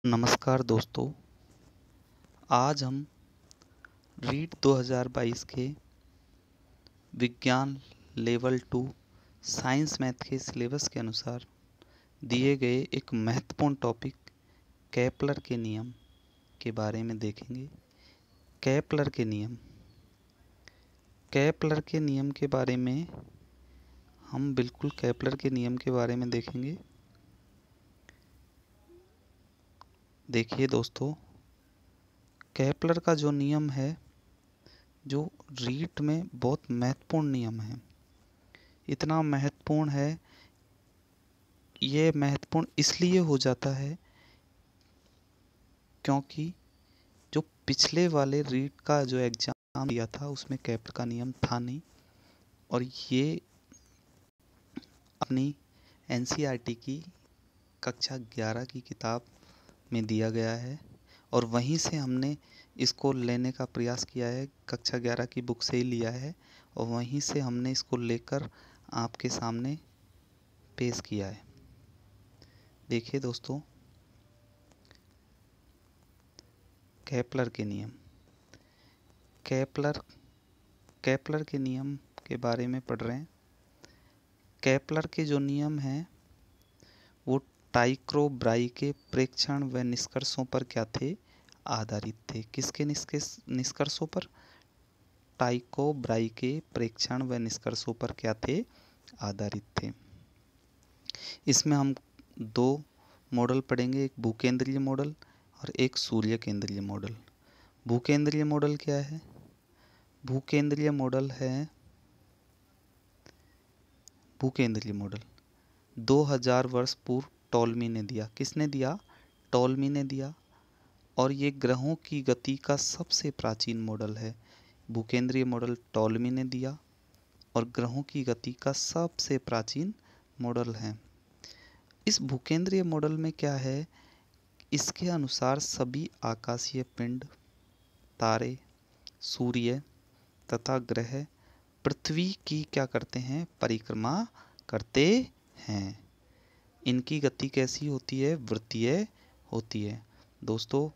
नमस्कार दोस्तों। आज हम रीट 2022 के विज्ञान लेवल 2 साइंस मैथ के सिलेबस के अनुसार दिए गए एक महत्वपूर्ण टॉपिक केपलर के नियम के बारे में देखेंगे। केपलर के नियम के बारे में हम बिल्कुल केपलर के नियम के बारे में देखेंगे। देखिए दोस्तों, केपलर का जो नियम है, जो रीट में बहुत महत्वपूर्ण नियम है। इतना महत्वपूर्ण है, ये महत्वपूर्ण इसलिए हो जाता है क्योंकि जो पिछले वाले रीट का जो एग्ज़ाम दिया था उसमें केपलर का नियम था नहीं, और ये अपनी एनसीईआरटी की कक्षा 11 की किताब में दिया गया है और वहीं से हमने इसको लेने का प्रयास किया है। कक्षा 11 की बुक से ही लिया है और वहीं से हमने इसको लेकर आपके सामने पेश किया है। देखिए दोस्तों, केपलर के नियम। केपलर के नियम के बारे में पढ़ रहे हैं। केपलर के जो नियम हैं वो टाइक्रो ब्राई के प्रेक्षण व निष्कर्षों पर क्या थे? आधारित थे। किसके निष्कर्षों पर? टाइको ब्राई के प्रेक्षण व निष्कर्षों पर क्या थे? आधारित थे। इसमें हम दो मॉडल पढ़ेंगे, एक भूकेंद्रीय मॉडल और एक सूर्य केंद्रीय मॉडल। भूकेंद्रीय मॉडल क्या है? भूकेंद्रीय मॉडल 2000 वर्ष पूर्व टॉलमी ने दिया। किसने दिया? टॉलमी ने दिया। और ये ग्रहों की गति का सबसे प्राचीन मॉडल है। भूकेंद्रीय मॉडल टॉलमी ने दिया और ग्रहों की गति का सबसे प्राचीन मॉडल है। इस भूकेंद्रीय मॉडल में क्या है? इसके अनुसार सभी आकाशीय पिंड, तारे, सूर्य तथा ग्रह पृथ्वी की क्या करते हैं? परिक्रमा करते हैं। इनकी गति कैसी होती है? वृत्तीय होती है। दोस्तों,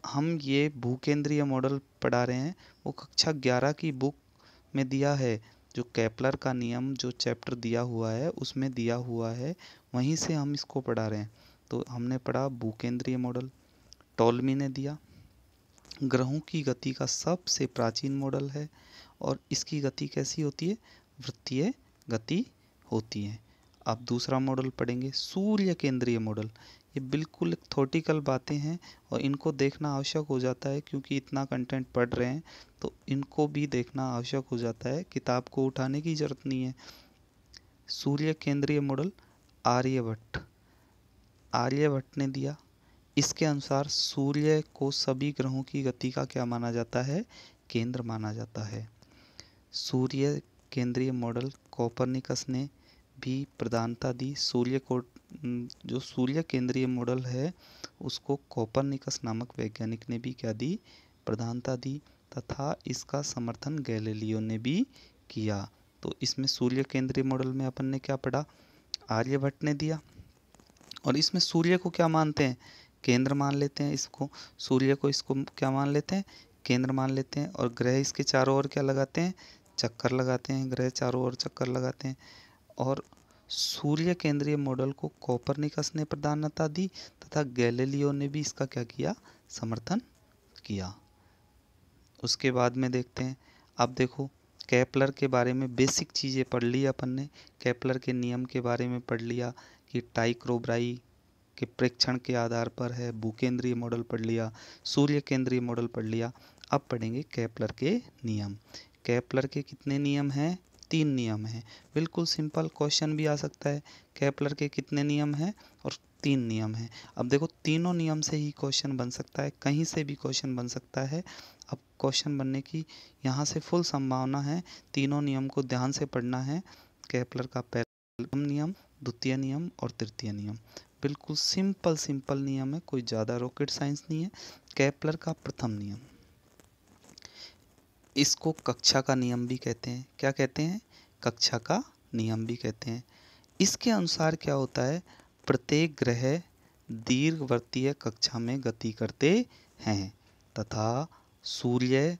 हम ये भूकेंद्रीय मॉडल पढ़ा रहे हैं, वो कक्षा 11 की बुक में दिया है। जो केपलर का नियम जो चैप्टर दिया हुआ है उसमें दिया हुआ है, वहीं से हम इसको पढ़ा रहे हैं। तो हमने पढ़ा भूकेंद्रीय मॉडल, टॉलमी ने दिया, ग्रहों की गति का सबसे प्राचीन मॉडल है और इसकी गति कैसी होती है? वृत्तीय गति होती है। अब दूसरा मॉडल पढ़ेंगे, सूर्य केंद्रीय मॉडल। ये बिल्कुल थ्योरेटिकल बातें हैं और इनको देखना आवश्यक हो जाता है, क्योंकि इतना कंटेंट पढ़ रहे हैं तो इनको भी देखना आवश्यक हो जाता है। किताब को उठाने की ज़रूरत नहीं है। सूर्य केंद्रीय मॉडल आर्यभट्ट ने दिया। इसके अनुसार सूर्य को सभी ग्रहों की गति का क्या माना जाता है? केंद्र माना जाता है। सूर्य केंद्रीय मॉडल कोपरनिकस ने भी प्रधानता दी। जो सूर्य केंद्रीय मॉडल है उसको कोपरनिकस नामक वैज्ञानिक ने भी क्या दी? प्रधानता दी, तथा इसका समर्थन गैलीलियो ने भी किया। तो इसमें सूर्य केंद्रीय मॉडल में अपन ने क्या पढ़ा? आर्यभट्ट ने दिया और इसमें सूर्य को क्या मानते हैं? केंद्र मान लेते हैं। इसको सूर्य को इसको क्या मान लेते हैं? केंद्र मान लेते हैं। और ग्रह इसके चारों ओर क्या लगाते हैं? चक्कर लगाते हैं। ग्रह चारों ओर चक्कर लगाते हैं। और सूर्य केंद्रीय मॉडल को कोपरनिकस ने प्रधानता दी तथा गैलीलियो ने भी इसका क्या किया? समर्थन किया। उसके बाद में देखते हैं। अब देखो, केपलर के बारे में बेसिक चीज़ें पढ़ ली अपन ने। केपलर के नियम के बारे में पढ़ लिया कि टाइक्रो ब्राई के प्रेक्षण के आधार पर है। भूकेंद्रीय मॉडल पढ़ लिया, सूर्य केंद्रीय मॉडल पढ़ लिया। अब पढ़ेंगे केपलर के नियम। केपलर के कितने नियम हैं? 3 नियम हैं। बिल्कुल सिंपल क्वेश्चन भी आ सकता है, केपलर के कितने नियम हैं? और 3 नियम हैं। अब देखो, तीनों नियम से ही क्वेश्चन बन सकता है, कहीं से भी क्वेश्चन बन सकता है। अब क्वेश्चन बनने की यहाँ से फुल संभावना है। तीनों नियम को ध्यान से पढ़ना है। केपलर का पहला नियम, द्वितीय नियम और तृतीय नियम बिल्कुल सिंपल नियम है, कोई ज़्यादा रॉकेट साइंस नहीं है। केपलर का प्रथम नियम, इसको कक्षा का नियम भी कहते हैं। क्या कहते हैं? कक्षा का नियम भी कहते हैं। इसके अनुसार क्या होता है? प्रत्येक ग्रह दीर्घवृत्तीय कक्षा में गति करते हैं तथा सूर्य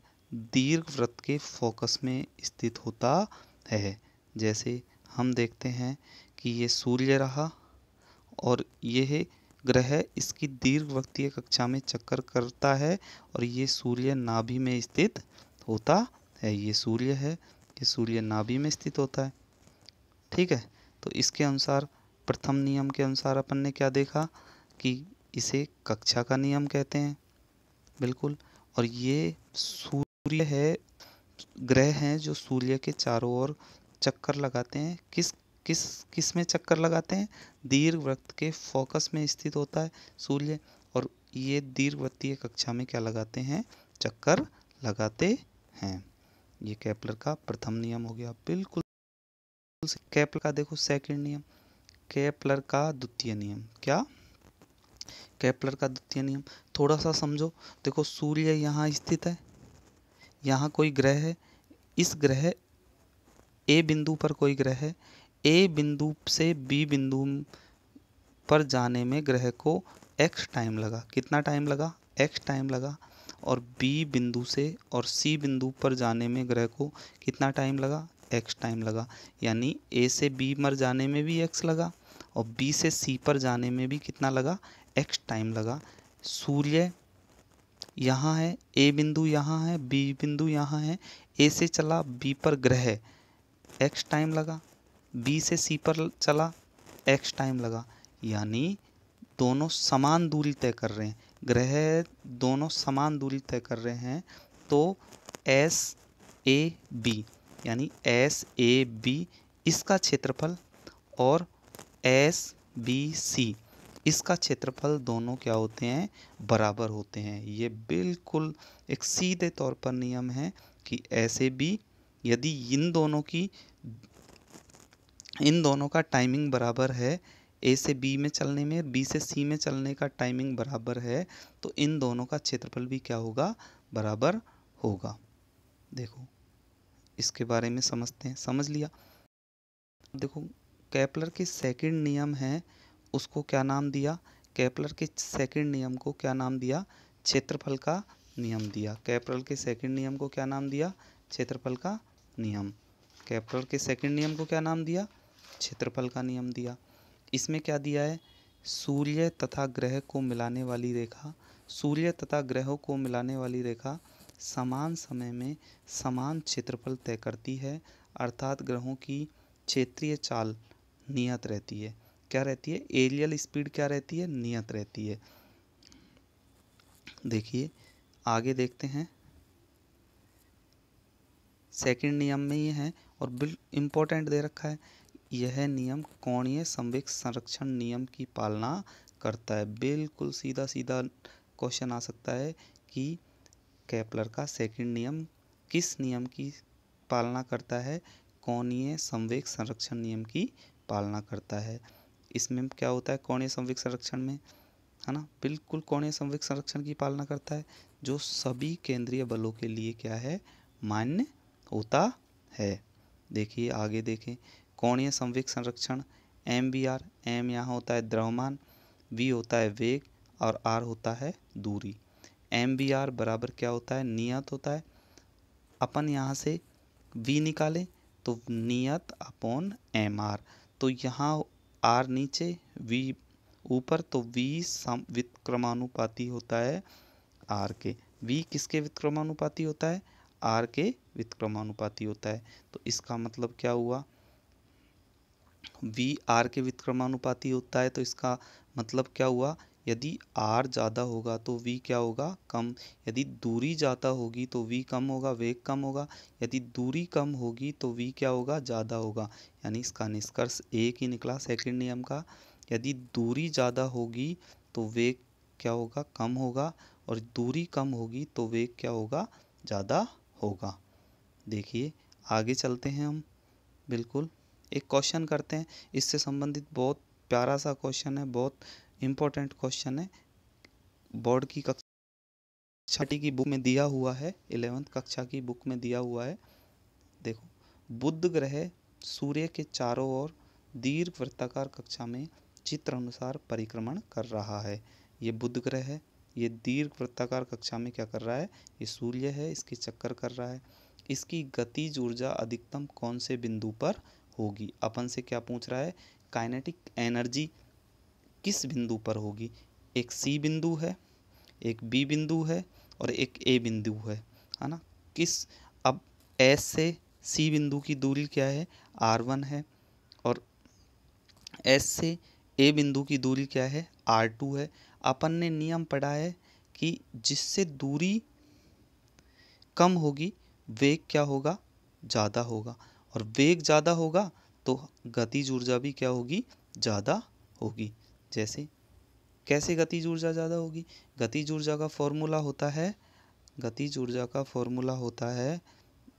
दीर्घवृत्त के फोकस में स्थित होता है। जैसे हम देखते हैं कि ये सूर्य रहा और यह ग्रह इसकी दीर्घवृत्तीय कक्षा में चक्कर करता है और ये सूर्य नाभि में स्थित होता है। ये सूर्य है, ये सूर्य नाभि में स्थित होता है। ठीक है, तो इसके अनुसार प्रथम नियम के अनुसार अपन ने क्या देखा कि इसे कक्षा का नियम कहते हैं। बिल्कुल। और ये सूर्य है, ग्रह हैं जो सूर्य के चारों ओर चक्कर लगाते हैं। किस किस किस में चक्कर लगाते हैं? दीर्घवृत्त के फोकस में स्थित होता है सूर्य, और ये दीर्घवृत्तीय कक्षा में क्या लगाते हैं? चक्कर लगाते हैं। ये केपलर का प्रथम नियम हो गया। बिल्कुल। केपलर का देखो सेकंड नियम, केपलर का द्वितीय नियम। क्या? केपलर का द्वितीय नियम थोड़ा सा समझो। देखो सूर्य यहाँ स्थित है, यहाँ कोई ग्रह है, इस ग्रह ए बिंदु पर कोई ग्रह है, ए बिंदु से बी बिंदु पर जाने में ग्रह को x टाइम लगा। कितना टाइम लगा? x टाइम लगा। और बी बिंदु से और सी बिंदु पर जाने में ग्रह को कितना टाइम लगा? x टाइम लगा। यानी ए से बी पर जाने में भी x लगा और बी से सी पर जाने में भी कितना लगा? x टाइम लगा। सूर्य यहाँ है, ए बिंदु यहाँ है, बी बिंदु यहाँ है, ए से चला बी पर ग्रह x टाइम लगा, बी से सी पर चला x टाइम लगा। यानी दोनों समान दूरी तय कर रहे हैं, ग्रह दोनों समान दूरी तय कर रहे हैं। तो एस ए बी यानी एस ए बी इसका क्षेत्रफल और एस बी सी इसका क्षेत्रफल दोनों क्या होते हैं? बराबर होते हैं। ये बिल्कुल एक सीधे तौर पर नियम है कि ऐसे भी यदि इन दोनों का टाइमिंग बराबर है, ए से बी में चलने में, बी से सी में चलने का टाइमिंग बराबर है, तो इन दोनों का क्षेत्रफल भी क्या होगा? बराबर होगा। देखो इसके बारे में समझते हैं। समझ लिया? देखो केपलर के सेकंड नियम है, उसको क्या नाम दिया? केपलर के सेकंड नियम को क्या नाम दिया? क्षेत्रफल का नियम दिया। केपलर के सेकंड नियम को क्या नाम दिया? क्षेत्रफल का नियम। केपलर के सेकंड नियम को क्या नाम दिया? क्षेत्रफल का नियम दिया। इसमें क्या दिया है? सूर्य तथा ग्रह को मिलाने वाली रेखा, सूर्य तथा ग्रहों को मिलाने वाली रेखा समान समय में समान क्षेत्रफल तय करती है, अर्थात ग्रहों की क्षेत्रीय चाल नियत रहती है। क्या रहती है? एरियल स्पीड क्या रहती है? नियत रहती है। देखिए आगे देखते हैं। सेकंड नियम में ये है और बिल्कुल इम्पोर्टेंट दे रखा है, यह नियम कोणीय संवेग संरक्षण नियम की पालना करता है। बिल्कुल सीधा सीधा क्वेश्चन आ सकता है कि केपलर का सेकंड नियम किस नियम की पालना करता है? कोणीय संवेग संरक्षण नियम की पालना करता है। इसमें क्या होता है कोणीय संवेग संरक्षण में? है ना, बिल्कुल कोणीय संवेग संरक्षण की पालना करता है, जो सभी केंद्रीय बलों के लिए क्या है? मान्य होता है। देखिए आगे देखें। कोणीय संवेग संरक्षण एम बी आर, एम यहाँ होता है द्रव्यमान, वी होता है वेग और आर होता है दूरी। एम बी आर बराबर क्या होता है? नियत होता है। अपन यहाँ से वी निकालें तो नियत अपॉन एम आर, तो यहाँ आर नीचे वी ऊपर, तो वी व्युत्क्रमानुपाती होता है आर के। वी किसके व्युत्क्रमानुपाती होता है? आर के व्युत्क्रमानुपाती होता है। तो इसका मतलब क्या हुआ? वी आर के व्युत्क्रमानुपाती होता है, तो इसका मतलब क्या हुआ? यदि आर ज़्यादा होगा तो वी क्या होगा? कम। यदि दूरी ज़्यादा होगी तो वी कम होगा, वेग कम होगा। यदि दूरी कम होगी तो वी क्या होगा? ज़्यादा होगा। यानी इसका निष्कर्ष एक ही निकला सेकंड नियम का। यदि दूरी ज़्यादा होगी तो वेग क्या होगा? कम होगा, और दूरी कम होगी तो वेग क्या होगा? ज़्यादा होगा। देखिए आगे चलते हैं हम। बिल्कुल एक क्वेश्चन करते हैं, इससे संबंधित बहुत प्यारा सा क्वेश्चन है, बहुत इम्पोर्टेंट क्वेश्चन है। बोर्ड की कक्षा की बुक में दिया हुआ है, 11th कक्षा की बुक में दिया हुआ है। देखो बुध ग्रह सूर्य के चारों ओर दीर्घवृत्ताकार कक्षा में चित्र अनुसार परिक्रमण कर रहा है। ये बुध ग्रह है, ये दीर्घ वृत्ताकार कक्षा में क्या कर रहा है, ये सूर्य है, इसके चक्कर कर रहा है। इसकी गतिज ऊर्जा अधिकतम कौन से बिंदु पर होगी? अपन से क्या पूछ रहा है, काइनेटिक एनर्जी किस बिंदु पर होगी? एक सी बिंदु है, एक बी बिंदु है और एक ए बिंदु है ना। किस, अब एस से सी बिंदु की दूरी क्या है, R1 है, और एस से ए बिंदु की दूरी क्या है, R2 है। अपन ने नियम पढ़ा है कि जिससे दूरी कम होगी वेग क्या होगा, ज़्यादा होगा, और वेग ज़्यादा होगा तो गतिज ऊर्जा भी क्या होगी, ज़्यादा होगी। जैसे कैसे गतिज ऊर्जा ज़्यादा होगी? गतिज ऊर्जा का फॉर्मूला होता है, गतिज ऊर्जा का फॉर्मूला होता है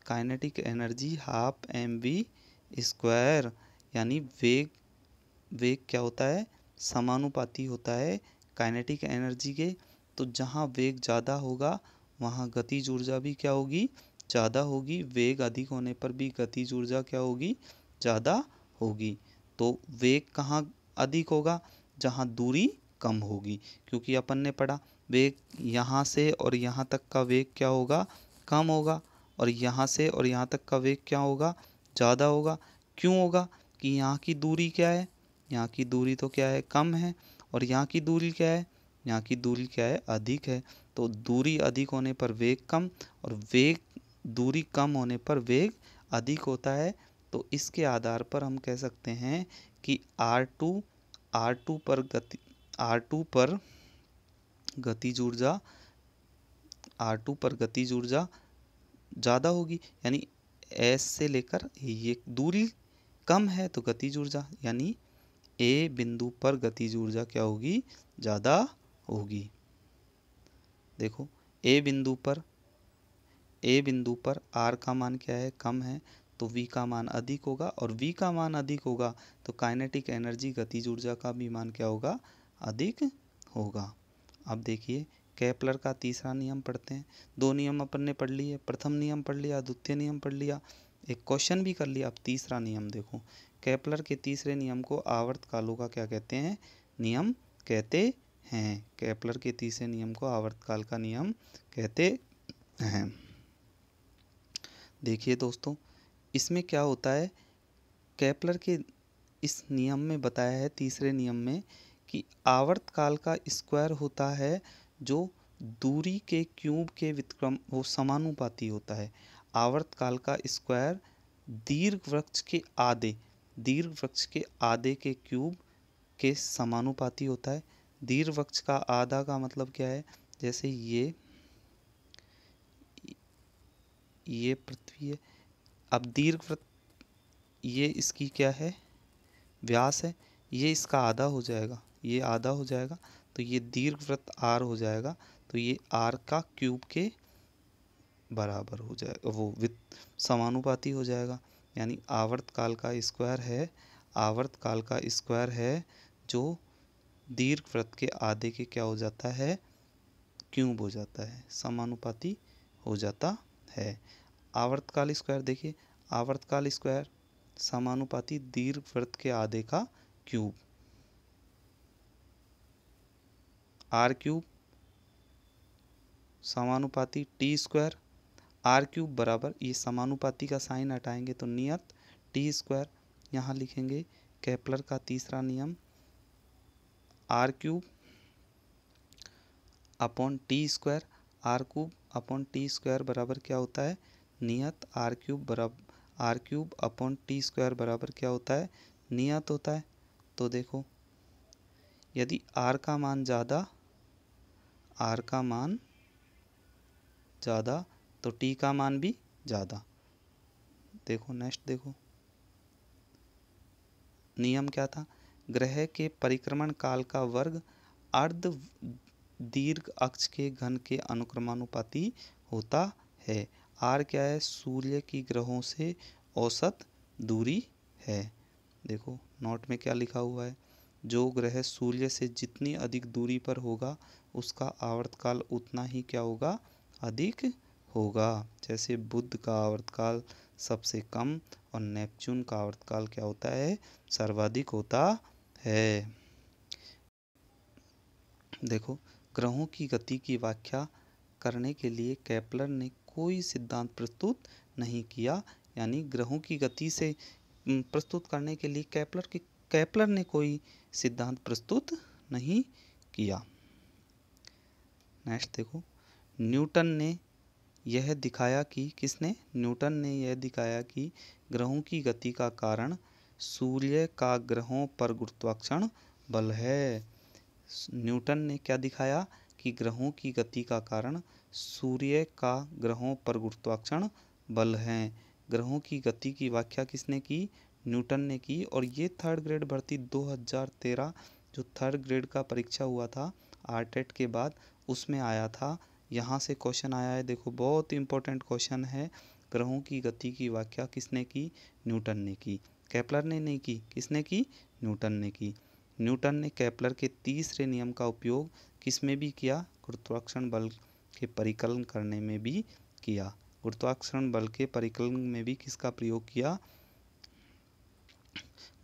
काइनेटिक एनर्जी हाफ mv², यानी वेग क्या होता है, समानुपाती होता है काइनेटिक एनर्जी के। तो जहाँ वेग ज़्यादा होगा वहाँ गतिज ऊर्जा भी क्या होगी, ज़्यादा होगी। वेग अधिक होने पर भी गतिज ऊर्जा क्या होगी, ज़्यादा होगी। तो वेग कहाँ अधिक होगा, जहाँ दूरी कम होगी, क्योंकि अपन ने पढ़ा वेग यहाँ से और यहाँ तक का वेग क्या होगा, कम होगा, और यहाँ से और यहाँ तक का वेग क्या होगा, ज़्यादा होगा। क्यों होगा कि यहाँ की दूरी क्या है, यहाँ की दूरी तो क्या है, कम है, और यहाँ की दूरी क्या है, यहाँ की दूरी क्या है, अधिक है। तो दूरी अधिक होने पर वेग कम, और वेग दूरी कम होने पर वेग अधिक होता है। तो इसके आधार पर हम कह सकते हैं कि R2 पर गतिज ऊर्जा ज़्यादा होगी, यानी एस से लेकर ये दूरी कम है तो गतिज ऊर्जा, यानी ए बिंदु पर गतिज ऊर्जा क्या होगी, ज़्यादा होगी। देखो ए बिंदु पर आर का मान क्या है, कम है, तो वी का मान अधिक होगा, और वी का मान अधिक होगा तो काइनेटिक एनर्जी गतिज ऊर्जा का भी मान क्या होगा, अधिक होगा। अब देखिए केपलर का तीसरा नियम पढ़ते हैं। दो नियम अपन ने पढ़ लिए, प्रथम नियम पढ़ लिया, द्वितीय नियम पढ़ लिया, एक क्वेश्चन भी कर लिया। अब तीसरा नियम देखो, केपलर के तीसरे नियम को आवर्तकालों का क्या कहते हैं, नियम कहते हैं। केपलर के तीसरे नियम को आवर्तकाल का नियम कहते हैं। देखिए दोस्तों, इसमें क्या होता है, केपलर के इस नियम में बताया है, तीसरे नियम में, कि आवर्तकाल का स्क्वायर होता है जो दूरी के क्यूब के व्युत्क्रम वो समानुपाती होता है। आवर्तकाल का स्क्वायर दीर्घवृत्त के आधे के क्यूब के समानुपाती होता है। दीर्घवृत्त का आधा का मतलब क्या है, जैसे ये पृथ्वी है। अब दीर्घवृत्त ये इसकी क्या है, व्यास है, ये इसका आधा हो जाएगा, ये आधा हो जाएगा, तो ये दीर्घवृत्त आर हो जाएगा, तो ये आर का क्यूब के बराबर हो जाएगा, वो समानुपाती हो जाएगा। यानी आवर्तकाल का स्क्वायर है जो दीर्घवृत्त के आधे के क्या हो जाता है, क्यूब हो जाता है, समानुपाती हो जाता है। आवर्तकाल स्क्वायर देखिए, आवर्तकाल स्क्वायर समानुपाती दीर्घवृत्त के आधे का क्यूब, आर क्यूब समानुपाती टी स्क्वायर, आर क्यूब बराबर, ये समानुपाती का साइन हटाएंगे तो नियत टी स्क्वायर। यहाँ लिखेंगे केपलर का तीसरा नियम, r cube upon t square, r cube upon t square बराबर क्या होता है, नियत r cube upon t square बराबर क्या होता है, नियत होता है। तो देखो यदि आर का मान ज़्यादा तो टी का मान भी ज़्यादा। देखो नेक्स्ट देखो, नियम क्या था, ग्रह के परिक्रमण काल का वर्ग अर्ध दीर्घ अक्ष के घन के अनुक्रमानुपाती होता है। आर क्या है, सूर्य की ग्रहों से औसत दूरी है। देखो नोट में क्या लिखा हुआ है, जो ग्रह सूर्य से जितनी अधिक दूरी पर होगा उसका आवर्तकाल उतना ही क्या होगा, अधिक होगा। जैसे बुध का आवर्तकाल सबसे कम और नेपच्यून का आवर्तकाल क्या होता है, सर्वाधिक होता है। देखो, ग्रहों की गति की व्याख्या करने के लिए केपलर ने कोई सिद्धांत प्रस्तुत नहीं किया। यानी ग्रहों की गति से प्रस्तुत करने के लिए केपलर ने कोई सिद्धांत प्रस्तुत नहीं किया। नेक्स्ट देखो, न्यूटन ने यह दिखाया कि न्यूटन ने यह दिखाया कि ग्रहों की गति का कारण सूर्य का ग्रहों पर गुरुत्वाकर्षण बल है। न्यूटन ने क्या दिखाया कि ग्रहों की गति का कारण सूर्य का ग्रहों पर गुरुत्वाकर्षण बल है। ग्रहों की गति की व्याख्या किसने की? न्यूटन ने की। और ये थर्ड ग्रेड भर्ती 2013 जो थर्ड ग्रेड का परीक्षा हुआ था आरटेट के बाद, उसमें आया था। यहाँ से क्वेश्चन आया है, देखो बहुत इंपॉर्टेंट क्वेश्चन है। ग्रहों की गति की व्याख्या किसने की? न्यूटन ने की। केपलर ने नहीं की। किसने की? न्यूटन ने की। न्यूटन ने केपलर के तीसरे नियम का उपयोग किस में भी किया? गुरुत्वाकर्षण बल के परिकलन करने में भी किया। गुरुत्वाकर्षण बल के परिकलन में भी किसका प्रयोग किया?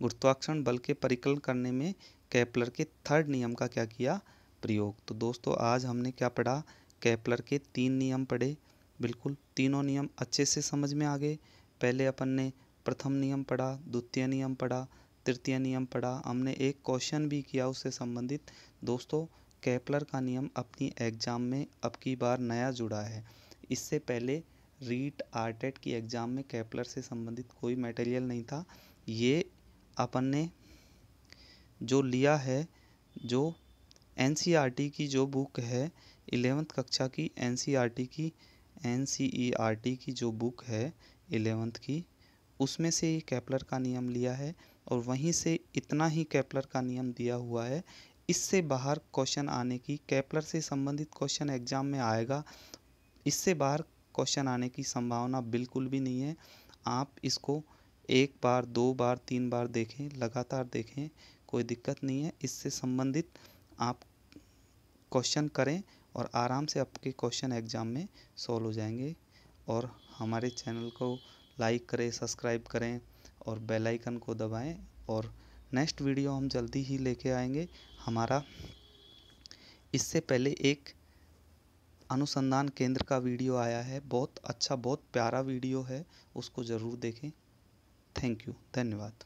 गुरुत्वाकर्षण बल के परिकलन करने में केपलर के थर्ड नियम का क्या किया? प्रयोग। तो दोस्तों आज हमने क्या पढ़ा? केपलर के 3 नियम पढ़े। बिल्कुल तीनों नियम अच्छे से समझ में आ गए। पहले अपन ने प्रथम नियम पढ़ा, द्वितीय नियम पढ़ा, तृतीय नियम पढ़ा। हमने एक क्वेश्चन भी किया उससे संबंधित। दोस्तों केपलर का नियम अपनी एग्जाम में अब की बार नया जुड़ा है। इससे पहले रीट आरटेट की एग्ज़ाम में केपलर से संबंधित कोई मटेरियल नहीं था। ये अपन ने जो लिया है, जो एनसीईआरटी की जो बुक है 11th कक्षा की एनसीईआरटी की जो बुक है 11th की, उसमें से ही केपलर का नियम लिया है और वहीं से इतना ही केपलर का नियम दिया हुआ है। इससे बाहर क्वेश्चन आने की, केपलर से संबंधित क्वेश्चन एग्जाम में आएगा, इससे बाहर क्वेश्चन आने की संभावना बिल्कुल भी नहीं है। आप इसको 1 बार 2 बार 3 बार देखें, लगातार देखें, कोई दिक्कत नहीं है। इससे संबंधित आप क्वेश्चन करें और आराम से आपके क्वेश्चन एग्जाम में सॉल्व हो जाएंगे। और हमारे चैनल को लाइक करें, सब्सक्राइब करें और बेल आइकन को दबाएं। और नेक्स्ट वीडियो हम जल्दी ही लेके आएंगे। हमारा इससे पहले एक अनुसंधान केंद्र का वीडियो आया है, बहुत अच्छा बहुत प्यारा वीडियो है, उसको ज़रूर देखें। थैंक यू, धन्यवाद।